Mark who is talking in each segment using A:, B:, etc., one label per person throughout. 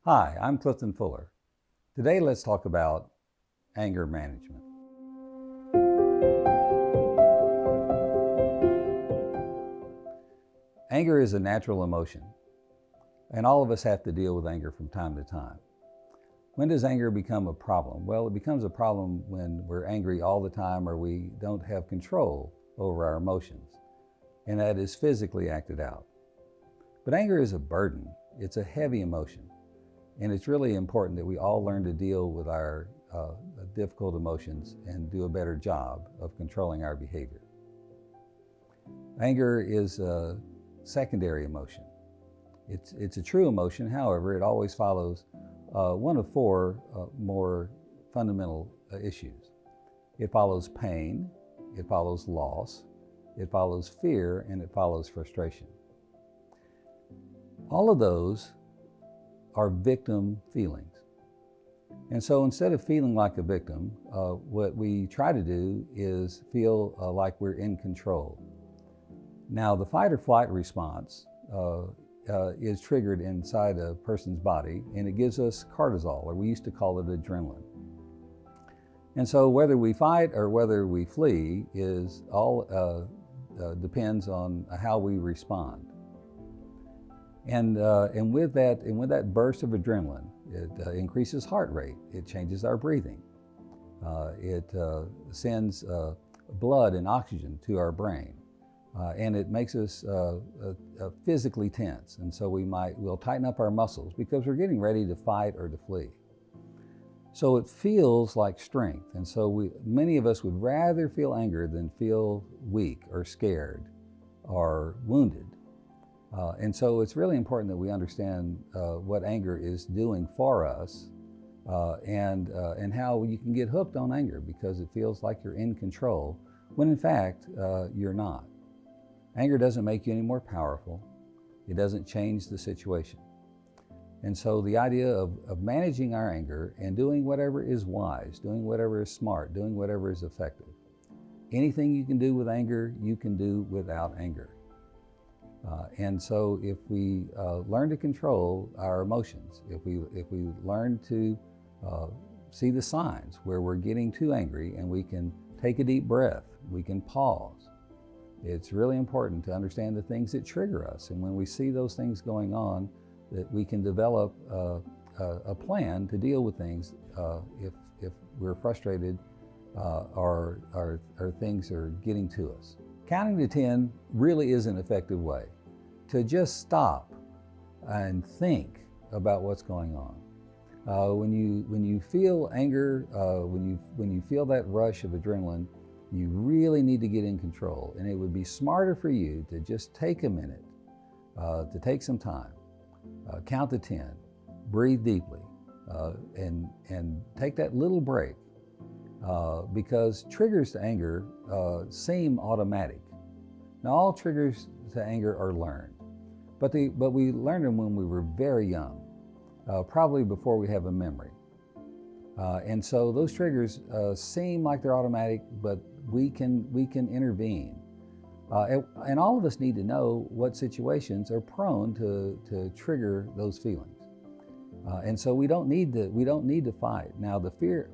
A: Hi, I'm Clifton Fuller. Today let's talk about anger management. Anger is a natural emotion, and all of us have to deal with anger from time to time. When does anger become a problem? Well, it becomes a problem when we're angry all the time or we don't have control over our emotions, and that is physically acted out. But anger is a burden. It's a heavy emotion. And it's really important that we all learn to deal with our difficult emotions and do a better job of controlling our behavior. Anger is a secondary emotion. It's a true emotion. However, it always follows one of four more fundamental issues. It follows pain, it follows loss, it follows fear, and it follows frustration. All of those are victim feelings. And so instead of feeling like a victim, what we try to do is feel like we're in control. Now, the fight or flight response is triggered inside a person's body, and it gives us cortisol, or we used to call it adrenaline. And so whether we fight or whether we flee is all depends on how we respond. And with that burst of adrenaline, it increases heart rate. It changes our breathing. It sends blood and oxygen to our brain, and it makes us physically tense. And so we'll tighten up our muscles because we're getting ready to fight or to flee. So it feels like strength. And so many of us would rather feel anger than feel weak or scared or wounded. And so it's really important that we understand what anger is doing for us and how you can get hooked on anger because it feels like you're in control when in fact you're not. Anger doesn't make you any more powerful. It doesn't change the situation. And so the idea of managing our anger and doing whatever is wise, doing whatever is smart, doing whatever is effective. Anything you can do with anger, you can do without anger. And so if we learn to control our emotions, if we learn to see the signs where we're getting too angry and we can take a deep breath, we can pause. It's really important to understand the things that trigger us. And when we see those things going on, that we can develop a plan to deal with things if we're frustrated or things are getting to us. Counting to 10 really is an effective way to just stop and think about what's going on. When you feel anger, when you feel that rush of adrenaline, you really need to get in control. And it would be smarter for you to just take a minute, to take some time, count to 10, breathe deeply, and take that little break. Because triggers to anger seem automatic. Now, all triggers to anger are learned, but we learned them when we were very young, probably before we have a memory. And so those triggers seem like they're automatic, but we can intervene. And all of us need to know what situations are prone to trigger those feelings. And so we don't need to fight. Now, the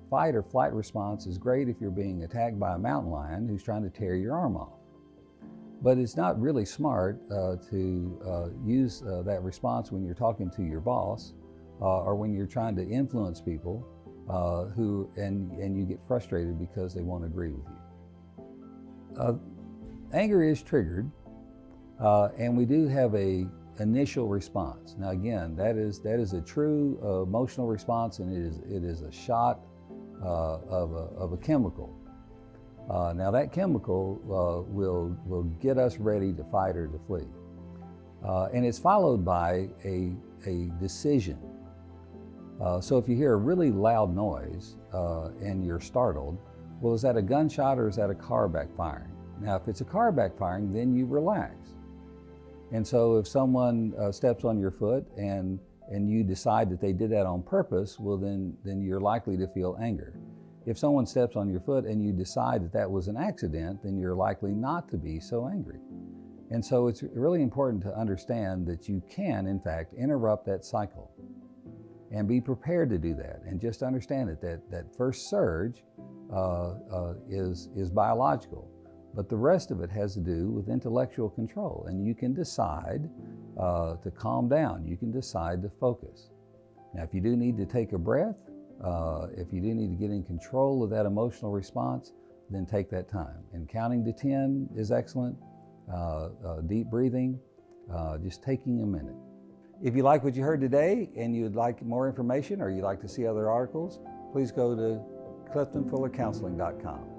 A: fight or flight response is great if you're being attacked by a mountain lion who's trying to tear your arm off. But it's not really smart to use that response when you're talking to your boss or when you're trying to influence people and you get frustrated because they won't agree with you. Anger is triggered, and we do have a initial response. Now again, that is a true emotional response, and it is a shot of a chemical. Now that chemical will get us ready to fight or to flee, and it's followed by a decision. So if you hear a really loud noise and you're startled, well, is that a gunshot or is that a car backfiring? Now, if it's a car backfiring, then you relax. And so if someone steps on your foot and you decide that they did that on purpose, well, then you're likely to feel anger. If someone steps on your foot and you decide that that was an accident, then you're likely not to be so angry. And so it's really important to understand that you can, in fact, interrupt that cycle. and be prepared to do that. And just understand that first surge is biological, but the rest of it has to do with intellectual control. And you can decide to calm down. You can decide to focus. Now, if you do need to take a breath, if you do need to get in control of that emotional response, then take that time. And counting to 10 is excellent. Deep breathing, just taking a minute. If you like what you heard today and you'd like more information or you'd like to see other articles, please go to cliftonfullercounseling.com.